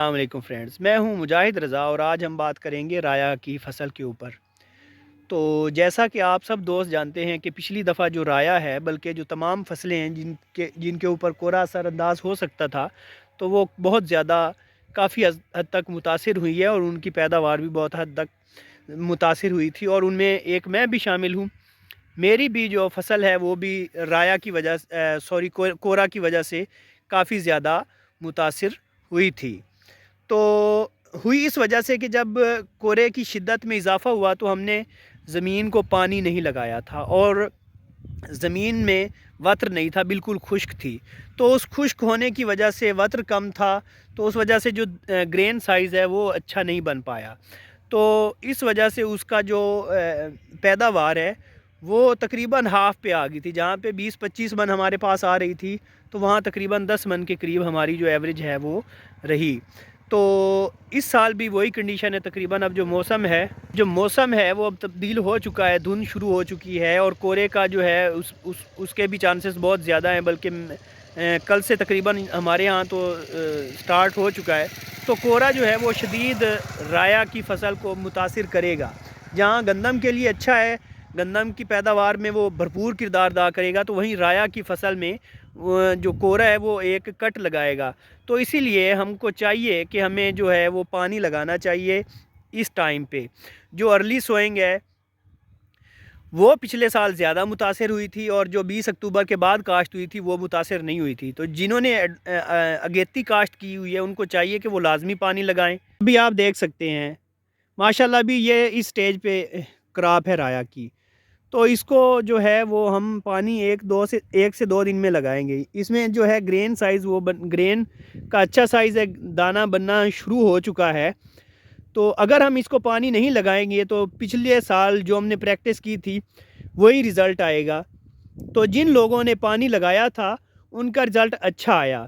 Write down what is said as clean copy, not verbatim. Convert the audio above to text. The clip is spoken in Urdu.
السلام علیکم فرینڈز، میں ہوں مجاہد رضا اور آج ہم بات کریں گے رایا کی فصل کے اوپر۔ تو جیسا کہ آپ سب دوست جانتے ہیں کہ پچھلی دفعہ جو رایا ہے بلکہ جو تمام فصلیں ہیں جن کے اوپر کوڑا اثر انداز ہو سکتا تھا، تو وہ بہت زیادہ کافی حد تک متاثر ہوئی ہے اور ان کی پیداوار بھی بہت حد تک متاثر ہوئی تھی، اور ان میں ایک میں بھی شامل ہوں۔ میری بھی جو فصل ہے وہ بھی رایا کی وجہ کورا کی وجہ سے کافی زیادہ متاثر ہوئی تھی۔ تو ہوئی اس وجہ سے کہ جب کورے کی شدت میں اضافہ ہوا تو ہم نے زمین کو پانی نہیں لگایا تھا، اور زمین میں وتر نہیں تھا، بالکل خشک تھی۔ تو اس خشک ہونے کی وجہ سے وتر کم تھا، تو اس وجہ سے جو گرین سائز ہے وہ اچھا نہیں بن پایا۔ تو اس وجہ سے اس کا جو پیداوار ہے وہ تقریباً ہاف پہ آ گئی تھی۔ جہاں پہ 20-25 من ہمارے پاس آ رہی تھی تو وہاں تقریباً 10 من کے قریب ہماری جو ایوریج ہے وہ رہی۔ تو اس سال بھی وہی کنڈیشن ہے تقریباً۔ اب جو موسم ہے وہ اب تبدیل ہو چکا ہے، دھند شروع ہو چکی ہے، اور کورے کا جو ہے اس کے بھی چانسز بہت زیادہ ہیں، بلکہ کل سے تقریباً ہمارے ہاں تو سٹارٹ ہو چکا ہے۔ تو کورا جو ہے وہ شدید رایا کی فصل کو متاثر کرے گا۔ جہاں گندم کے لیے اچھا ہے، گندم کی پیداوار میں وہ بھرپور کردار ادا کرے گا، تو وہیں رایا کی فصل میں جو کورا ہے وہ ایک کٹ لگائے گا۔ تو اسی لیے ہم کو چاہیے کہ ہمیں جو ہے وہ پانی لگانا چاہیے اس ٹائم پہ۔ جو ارلی سوئنگ ہے وہ پچھلے سال زیادہ متاثر ہوئی تھی، اور جو 20 اکتوبر کے بعد کاشت ہوئی تھی وہ متاثر نہیں ہوئی تھی۔ تو جنہوں نے اگیتی کاشت کی ہوئی ہے ان کو چاہیے کہ وہ لازمی پانی لگائیں۔ ابھی آپ دیکھ سکتے ہیں ماشاءاللہ بھی یہ اس سٹیج پہ کراپ ہے رایا کی۔ تو اس کو جو ہے وہ ہم پانی 1 سے 2 دن میں لگائیں گے۔ اس میں جو ہے گرین سائز گرین کا اچھا سائز ہے، دانہ بننا شروع ہو چکا ہے۔ تو اگر ہم اس کو پانی نہیں لگائیں گے تو پچھلے سال جو ہم نے پریکٹس کی تھی وہی رزلٹ آئے گا۔ تو جن لوگوں نے پانی لگایا تھا ان کا رزلٹ اچھا آیا،